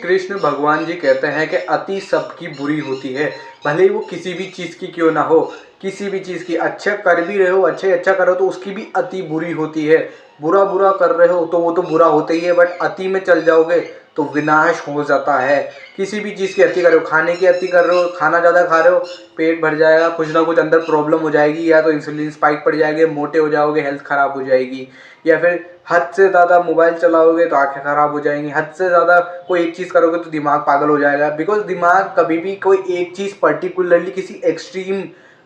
कृष्ण भगवान जी कहते हैं कि अति सबकी बुरी होती है, भले ही वो किसी भी चीज़ की क्यों ना हो। किसी भी चीज़ की अच्छा कर भी रहे हो, अच्छा करो तो उसकी भी अति बुरी होती है। बुरा बुरा कर रहे हो तो वो तो बुरा होता ही है, बट अति में चल जाओगे तो विनाश हो जाता है। किसी भी चीज़ की अति कर रहे हो, खाने की अति कर रहे हो, खाना ज़्यादा खा रहे हो, पेट भर जाएगा, कुछ ना कुछ अंदर प्रॉब्लम हो जाएगी, या तो इंसुलिन स्पाइक पड़ जाएगी, मोटे हो जाओगे, हेल्थ ख़राब हो जाएगी। या फिर हद से ज़्यादा मोबाइल चलाओगे तो आंखें ख़राब हो जाएंगी। हद से ज़्यादा कोई एक चीज़ करोगे तो दिमाग पागल हो जाएगा। बिकॉज दिमाग कभी भी कोई एक चीज़ पर्टिकुलरली किसी एक्सट्रीम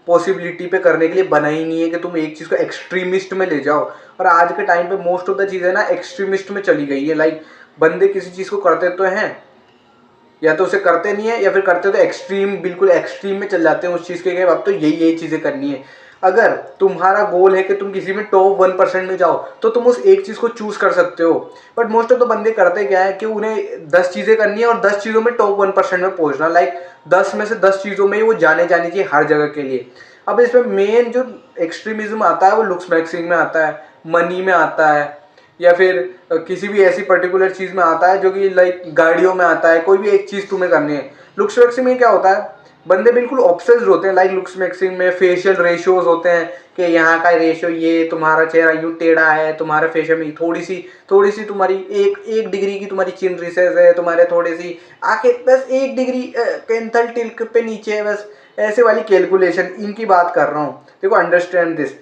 पॉसिबिलिटी पे करने के लिए बना ही नहीं है कि तुम एक चीज़ को एक्सट्रीमिस्ट में ले जाओ। और आज के टाइम पे मोस्ट ऑफ द चीज़ें ना एक्सट्रीमिस्ट में चली गई है। लाइक बंदे किसी चीज़ को करते तो हैं, या तो उसे करते नहीं है, या फिर करते तो एक्सट्रीम, बिल्कुल एक्सट्रीम में चल जाते हैं उस चीज़ के, अब तो यही चीज़ें करनी है। अगर तुम्हारा गोल है कि तुम किसी में टॉप 1% में जाओ तो तुम उस एक चीज़ को चूज कर सकते हो। बट मोस्ट ऑफ द बंदे करते क्या है कि उन्हें 10 चीज़ें करनी है और 10 चीज़ों में टॉप 1% में पहुंचना। लाइक 10 में से 10 चीज़ों में ही वो जानी चाहिए हर जगह के लिए। अब इसमें मेन जो एक्सट्रीमिज्म आता है वो लुक्स मैक्सिंग में आता है, मनी में आता है, या फिर किसी भी ऐसी पर्टिकुलर चीज़ में आता है जो कि लाइक गाड़ियों में आता है। कोई भी एक चीज़ तुम्हें करनी है। लुक्स मैक्सिंग में क्या होता है, बंदे बिल्कुल ऑब्सेस्ड होते हैं। लाइक लुक्स मैक्सिंग में फेशियल रेशियोज होते हैं कि यहाँ का रेशियो ये, तुम्हारा चेहरा यूँ टेढ़ा है, तुम्हारे फेशियल में थोड़ी सी तुम्हारी एक डिग्री की तुम्हारी चिन रिसेस है, तुम्हारे थोड़ी सी आंखें बस 1 डिग्री पेंथल टिल्क पे नीचे है, बस ऐसे वाली कैलकुलेशन इनकी बात कर रहा हूँ। देखो अंडरस्टैंड दिस,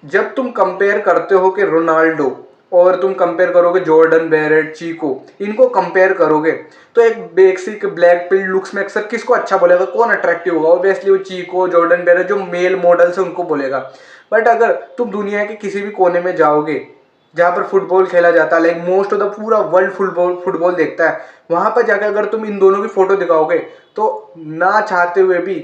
जब तुम कंपेयर करते हो कि रोनाल्डो और तुम कंपेयर करोगे जॉर्डन बेरेट, चीको, इनको कंपेयर करोगे तो एक बेसिक ब्लैक पिल लुक्स मैक्सर किसको अच्छा बोलेगा, कौन अट्रैक्टिव होगा? ऑब्वियसली वो चीको, जॉर्डन बेरेट जो मेल मॉडल्स है उनको बोलेगा। बट अगर तुम दुनिया के किसी भी कोने में जाओगे जहाँ पर फुटबॉल खेला जाता है, लाइक मोस्ट ऑफ द पूरा वर्ल्ड फुटबॉल देखता है, वहाँ पर जाकर अगर तुम इन दोनों की फोटो दिखाओगे तो ना चाहते हुए भी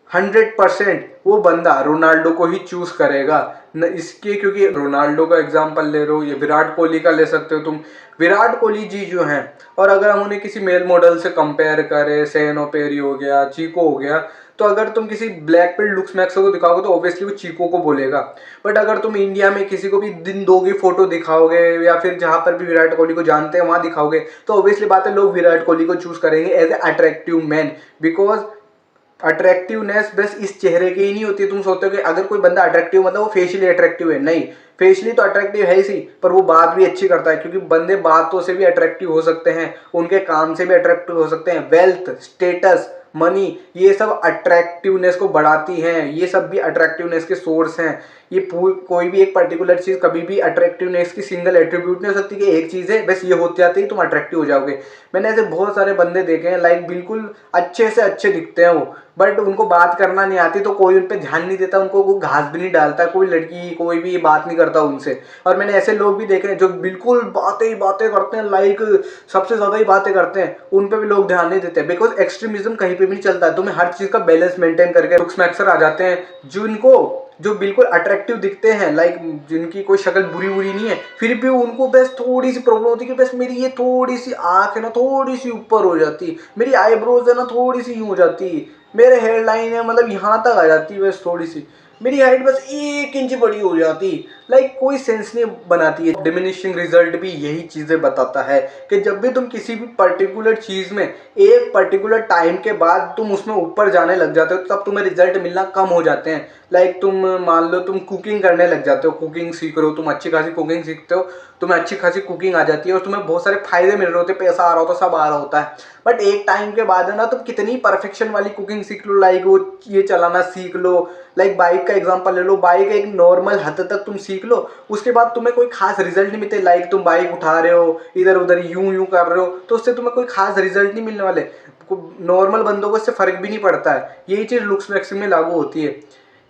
100% वो बंदा रोनाल्डो को ही चूज करेगा न इसके, क्योंकि रोनाल्डो का एग्जांपल ले रहे हो, ये विराट कोहली का ले सकते हो तुम। विराट कोहली जी जो हैं, और अगर हम उन्हें किसी मेल मॉडल से कंपेयर करें, सेनो पेरी हो गया, चीको हो गया, तो अगर तुम किसी ब्लैक पिल लुक्स मैक्सो को दिखाओगे तो ऑब्वियसली वो चीको को बोलेगा। बट अगर तुम इंडिया में किसी को भी दिन दो की फोटो दिखाओगे, या फिर जहां पर भी विराट कोहली को जानते हैं वहां दिखाओगे, तो ऑब्वियसली बात है लोग विराट कोहली को चूज करेंगे as a attractive man. Because attractiveness बस इस चेहरे की ही नहीं होती। तुम सोचते हो कि अगर कोई बंदा अट्रैक्टिव मतलब वो फेशियली अट्रैक्टिव है, नहीं, फेशियली तो अट्रैक्टिव है ही सी, पर वो बात भी अच्छी करता है, क्योंकि बंदे बातों से भी अट्रैक्टिव हो सकते हैं, उनके काम से भी अट्रैक्टिव हो सकते हैं। वेल्थ, स्टेटस, मनी, ये सब अट्रैक्टिवनेस को बढ़ाती हैं, ये सब भी अट्रैक्टिवनेस के सोर्स हैं। ये कोई भी एक पर्टिकुलर चीज़ कभी भी अट्रैक्टिवनेस की सिंगल एट्रीब्यूट नहीं हो सकती कि एक चीज़ है बस ये होते जाते ही तुम अट्रैक्टिव हो जाओगे। मैंने ऐसे बहुत सारे बंदे देखे हैं, लाइक बिल्कुल अच्छे से अच्छे दिखते हैं वो, बट उनको बात करना नहीं आती तो कोई उन पर ध्यान नहीं देता, उनको वो घास भी नहीं डालता, कोई लड़की कोई भी बात नहीं करता उनसे। और मैंने ऐसे लोग भी देखे हैं जो बिल्कुल बातें ही बातें करते हैं, लाइक सबसे ज़्यादा ही बातें करते हैं, उन पर भी लोग ध्यान नहीं देते। बिकॉज एक्सट्रीमिज्म कहीं पे भी नहीं चलता है, तुम्हें हर चीज़ का बैलेंस मेंटेन करके लुक्स मैक्सर आ जाते हैं जो बिल्कुल अट्रैक्टिव दिखते हैं, लाइक जिनकी कोई शक्ल बुरी बुरी नहीं है, फिर भी उनको बस थोड़ी सी प्रॉब्लम होती है कि बस मेरी ये थोड़ी सी आँख है ना थोड़ी सी ऊपर हो जाती, मेरी आईब्रोज है ना थोड़ी सी यूँ हो जाती, मेरे हेयर लाइन है मतलब यहाँ तक आ जाती, बस थोड़ी सी मेरी हाइट बस 1 इंच बड़ी हो जाती। लाइक कोई सेंस नहीं बनाती है। डिमिनिशिंग रिजल्ट भी यही चीज़ें बताता है कि जब भी तुम किसी भी पर्टिकुलर चीज़ में एक पर्टिकुलर टाइम के बाद तुम उसमें ऊपर जाने लग जाते हो तब तुम्हें रिजल्ट मिलना कम हो जाते हैं। लाइक तुम मान लो तुम कुकिंग करने लग जाते हो, कुकिंग सीख रहे हो, तुम अच्छी खासी कुकिंग सीखते हो, तुम्हें अच्छी खासी कुकिंग आ जाती है और तुम्हें बहुत सारे फायदे मिल रहे होते, पैसा आ रहा होता, सब आ रहा होता है। बट एक टाइम के बाद है ना तुम कितनी परफेक्शन वाली कुकिंग सीख लो, लाइक वो ये चलाना सीख लो, लाइक बाइक का एग्जांपल ले लो, बाइक एक नॉर्मल हद तक तुम सीख लो, उसके बाद तुम्हें कोई खास रिजल्ट नहीं मिलते। लाइक तुम बाइक उठा रहे हो, इधर उधर यूं यूं कर रहे हो, तो उससे तुम्हें कोई खास रिजल्ट नहीं मिलने वाले। नॉर्मल बंदों को इससे फर्क भी नहीं पड़ता है। यही चीज़ लुक्स मैक्सिंग में लागू होती है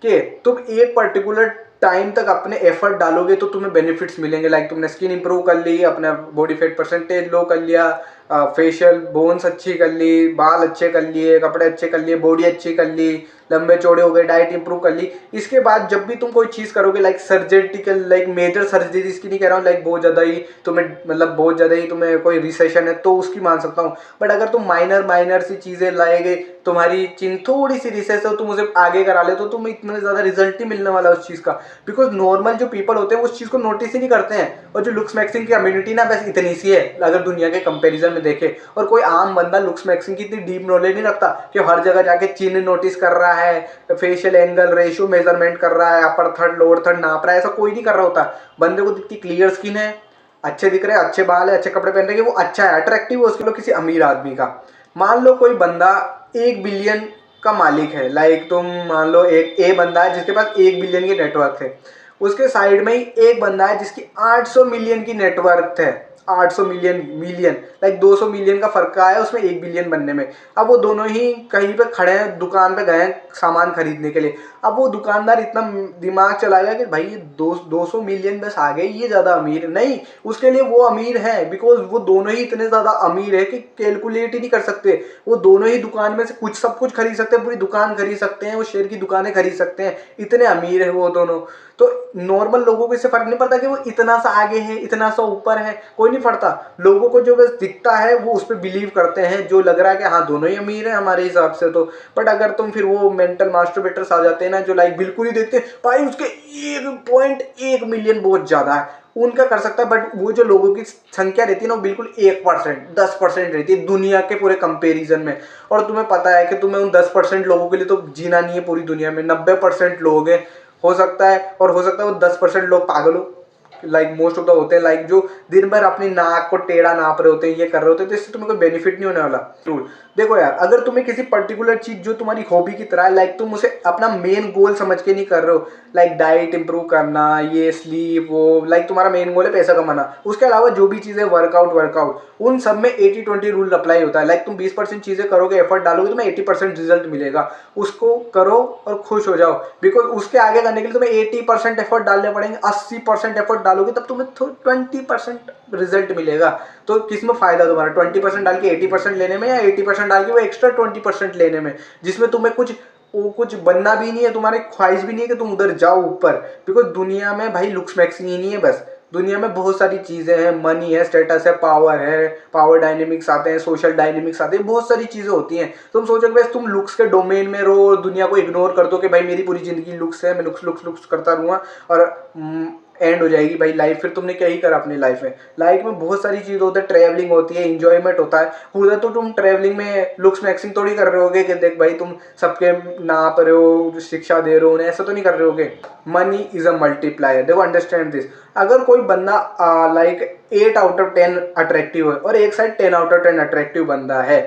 कि तुम एक पर्टिकुलर टाइम तक अपने एफर्ट डालोगे तो तुम्हें बेनिफिट्स मिलेंगे। लाइक तुमने स्किन इंप्रूव कर ली, अपना बॉडी फैट परसेंटेज लो कर लिया, फेशियल बोन्स अच्छी कर ली, बाल अच्छे कर लिए, कपड़े अच्छे कर लिए, बॉडी अच्छी कर ली, लंबे चौड़े हो गए, डाइट इंप्रूव कर ली। इसके बाद जब भी तुम कोई चीज़ करोगे, like surgical, like major surgeries की नहीं कह रहा हूँ, लाइक बहुत ज़्यादा ही तुम्हें मतलब बहुत ज़्यादा ही तुम्हें कोई रिसेशन है तो उसकी मान सकता हूँ। बट अगर तुम माइनर सी चीज़ें लाएगे, तुम्हारी चिन थोड़ी सी रिसेस हो, तुम उसे आगे करा ले तो तुम्हें इतना ज़्यादा रिजल्ट नहीं मिलने वाला उस चीज़ का। बिकॉज नॉर्मल जो पीपल होते हैं उस चीज़ को नोटिस ही नहीं करते हैं, और जो लुक्स मैक्सिंग की कम्युनिटी ना बस इतनी सी है अगर दुनिया के कंपेरिजन में मैंने देखे। और कोई आम बंदा लुक्स मैक्सिंग की इतनी डीप नॉलेज नहीं रखता कि हर जगह जाके चिन्ह नोटिस कर रहा है, फेशियल एंगल रेशियो मेजरमेंट कर रहा है, अपर थर्ड लोअर थर्ड नाप रहा है, ऐसा कोई नहीं कर रहा होता। बंदे को इतनी क्लियर स्किन है, अच्छे दिख रहे हैं, अच्छे बाल है, अच्छे कपड़े पहन रहे हैं, वो अच्छा है, अट्रैक्टिव है उसके लिए किसी अमीर आदमी का। मान लो कोई बंदा 1 बिलियन का मालिक है, लाइक तुम मान लो एक ए बंदा है जिसके पास 1 बिलियन की नेटवर्क है, उसके साइड में ही एक बंदा है जिसकी 800 मिलियन की नेटवर्थ है। 800 मिलियन मिलियन लाइक 200 मिलियन का फर्क है उसमें 1 बिलियन बनने में। अब वो दोनों ही कहीं पे खड़े हैं, दुकान पे गए हैं सामान खरीदने के लिए। अब वो दुकानदार इतना दिमाग चलाएगा कि भाई ये 200 मिलियन बस आ गए, ये ज़्यादा अमीर नहीं, उसके लिए वो अमीर है बिकॉज वो दोनों ही इतने ज़्यादा अमीर है कि कैलकुलेट ही नहीं कर सकते। वो दोनों ही दुकान में से कुछ सब कुछ खरीद सकते हैं, पूरी दुकान खरीद सकते हैं, वो शेयर की दुकानें खरीद सकते हैं, इतने अमीर है वो दोनों। तो नॉर्मल लोगों को इससे फर्क नहीं पड़ता कि वो इतना सा आगे है, इतना सा ऊपर है, कोई नहीं पड़ता। लोगों को जो बस दिखता है वो उस पर बिलीव करते हैं, जो लग रहा है कि हाँ दोनों ही अमीर हैं हमारे हिसाब से तो। बट अगर तुम फिर वो मेंटल मास्टरबेटर्स आ जाते हैं ना, जो लाइक बिल्कुल ही देखते भाई उसके 1.1 मिलियन बहुत ज़्यादा है, उनका कर सकता है। बट वो जो लोगों की संख्या रहती है ना वो बिल्कुल 1% 10% रहती है दुनिया के पूरे कंपेरिजन में। और तुम्हें पता है कि तुम्हें उन 10% लोगों के लिए तो जीना नहीं है पूरी दुनिया में, 90% लोग हैं। हो सकता है वो 10% लोग पागल हो, लाइक मोस्ट ऑफ द होते हैं, लाइक जो दिन भर अपनी नाक को टेढ़ा नाप रहे होते हैं, ये कर रहे होते हैं, तो इससे तुम्हें कोई बेनिफिट नहीं होने वाला। रूल देखो यार, अगर तुम्हें किसी पर्टिकुलर चीज जो तुम्हारी हॉबी की तरह है, लाइक तुम उसे अपना मेन गोल समझ के नहीं कर रहे हो, लाइक डाइट इंप्रूव करना, ये स्लीप, वो लाइक तुम्हारा मेन गोल है पैसा कमाना, उसके अलावा जो भी चीज़ें वर्कआउट उन सब में 80-20 रूल अप्लाई होता है। लाइक तुम 20% चीज़ें करोगे, एफर्ट डालोगे, तुम्हें 80% रिजल्ट मिलेगा, उसको करो और खुश हो जाओ। बिकॉज उसके आगे करने के लिए तुम्हें 80% एफर्ट डालने पड़ेंगे, 80% एफर्ट डालोगे तब तुम्हें 20% रिजल्ट मिलेगा। तो किस में फायदा तुम्हारा 20% डाल के 80% लेने में, या 80% डाल के वो एक्स्ट्रा 20% लेने में, जिसमें तुम्हें कुछ बनना भी नहीं है, तुम्हारी ख्वाहिश भी नहीं है कि तुम उधर जाओ ऊपर। बिकॉज दुनिया में भाई लुक्स मैक्सिंग ही नहीं है बस, दुनिया में बहुत सारी चीज़ें हैं, मनी है, स्टेटस है, पावर डायनेमिक्स आते हैं, सोशल डायनेमिक्स आते हैं, बहुत सारी चीज़ें होती हैं। तुम सोचो कि बस तुम लुक्स के डोमेन में रहो, दुनिया को इग्नोर कर दो कि भाई मेरी पूरी ज़िंदगी लुक्स है, मैं लुक्स करता रहूँगा और एंड हो जाएगी भाई लाइफ, फिर तुमने क्या ही करा अपनी लाइफ में। लाइफ में बहुत सारी चीज़ होती है, ट्रैवलिंग होती है, इंजॉयमेंट होता है। उधर तो तुम ट्रैवलिंग में लुक्स मैक्सिंग थोड़ी कर रहे होगे कि देख भाई तुम सबके नाप रहे हो, शिक्षा दे रहे हो उन्हें, ऐसा तो नहीं कर रहे होगे। मनी इज अ मल्टीप्लायर, देखो अंडरस्टैंड दिस। अगर कोई बंदा लाइक 8/10 अट्रैक्टिव है और एक साइड 10/10 अट्रैक्टिव बंदा है,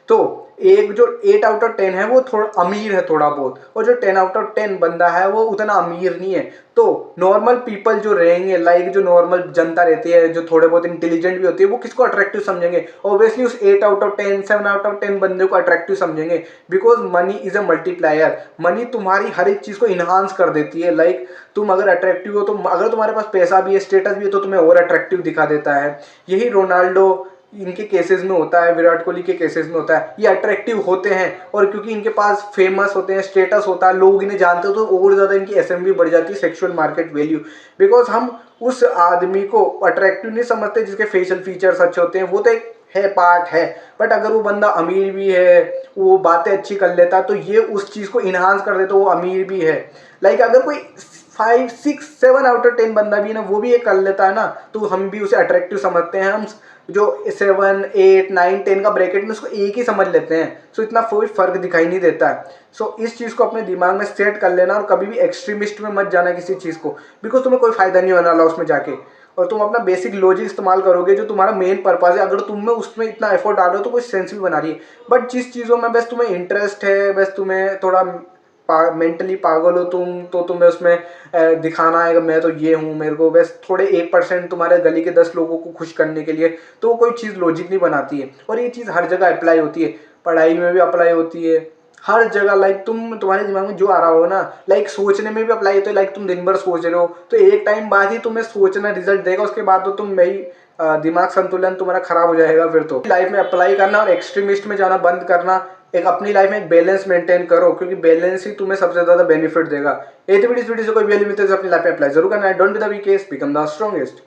तो एक जो 8/10 है वो थोड़ा अमीर है थोड़ा बहुत, और जो 10/10 बंदा है वो उतना अमीर नहीं है। तो नॉर्मल पीपल जो रहेंगे, लाइक जो नॉर्मल जनता रहती है, जो थोड़े बहुत इंटेलिजेंट भी होती है, वो किसको अट्रैक्टिव समझेंगे? ऑब्वियसली उस 8/10 7/10 बंदे को अट्रैक्टिव समझेंगे। Because money is a multiplier, money तुम्हारी हर एक चीज़ को इन्हांस कर देती है। लाइक तुम अगर अट्रैक्टिव हो, तो अगर तुम्हारे पास पैसा भी है, स्टेटस भी है, तो तुम्हें और अट्रैक्टिव दिखा देता है। यही रोनाल्डो इनके केसेस में होता है, विराट कोहली के केसेस में होता है, ये अट्रैक्टिव होते हैं। और क्योंकि इनके पास फेमस होते हैं, स्टेटस होता है, लोग इन्हें जानते हो, तो और ज़्यादा इनकी एसएमवी बढ़ जाती है, सेक्सुअल मार्केट वैल्यू। बिकॉज हम उस आदमी को अट्रैक्टिव नहीं समझते जिसके फेशियल फीचर्स अच्छे होते हैं, वो तो एक है, पार्ट है। बट अगर वो बंदा अमीर भी है, वो बातें अच्छी कर लेता है, तो ये उस चीज़ को इन्हांस कर देता है, वो अमीर भी है। लाइक अगर कोई 5 6 7/10 बंदा भी है ना, वो भी ये कर लेता है ना, तो हम भी उसे अट्रैक्टिव समझते हैं। हम जो 7 8 9 10 का ब्रैकेट में उसको एक ही समझ लेते हैं। सो इतना कोई फर्क दिखाई नहीं देता है। सो इस चीज़ को अपने दिमाग में सेट कर लेना, और कभी भी एक्सट्रीमिस्ट में मत जाना किसी चीज़ को, बिकॉज तुम्हें कोई फायदा नहीं होने वाला उसमें जाके। और तुम अपना बेसिक लॉजिक इस्तेमाल करोगे, जो तुम्हारा मेन पर्पज है। अगर तुम में उसमें इतना एफर्ट डाल रहे हो तो कोई सेंस भी बना रही है। बट जिस चीज़ों में बस तुम्हें इंटरेस्ट है, बस तुम्हें थोड़ा मेंटली पागल हो तुम, तो तुम्हें उसमें दिखाना है कि मैं तो ये हूँ, मेरे को बस थोड़े 1% तुम्हारे गली के 10 लोगों को खुश करने के लिए, तो वो कोई चीज़ लॉजिक नहीं बनाती है। और ये चीज़ हर जगह अप्लाई होती है, पढ़ाई में भी अप्लाई होती है, हर जगह। लाइक तुम्हारे दिमाग में जो आ रहा हो ना, लाइक सोचने में भी अप्लाई होता है। लाइक तुम दिन भर सोच रहे हो, तो एक टाइम बाद ही तुम्हें सोचना रिजल्ट देगा, उसके बाद तो तुम भाई दिमाग संतुलन तुम्हारा खराब हो जाएगा। फिर तो लाइफ में अप्लाई करना और एक्सट्रीमिस्ट में जाना बंद करना, एक अपनी लाइफ में एक बैलेंस मेंटेन करो, क्योंकि बैलेंस ही तुम्हें सबसे ज्यादा बेनिफिट देगा। इस वीडियो से कोई वैल्यू मिलती है तो अपनी लाइफ में अप्लाई जरूर करना है। Don't be the weakest, become the strongest.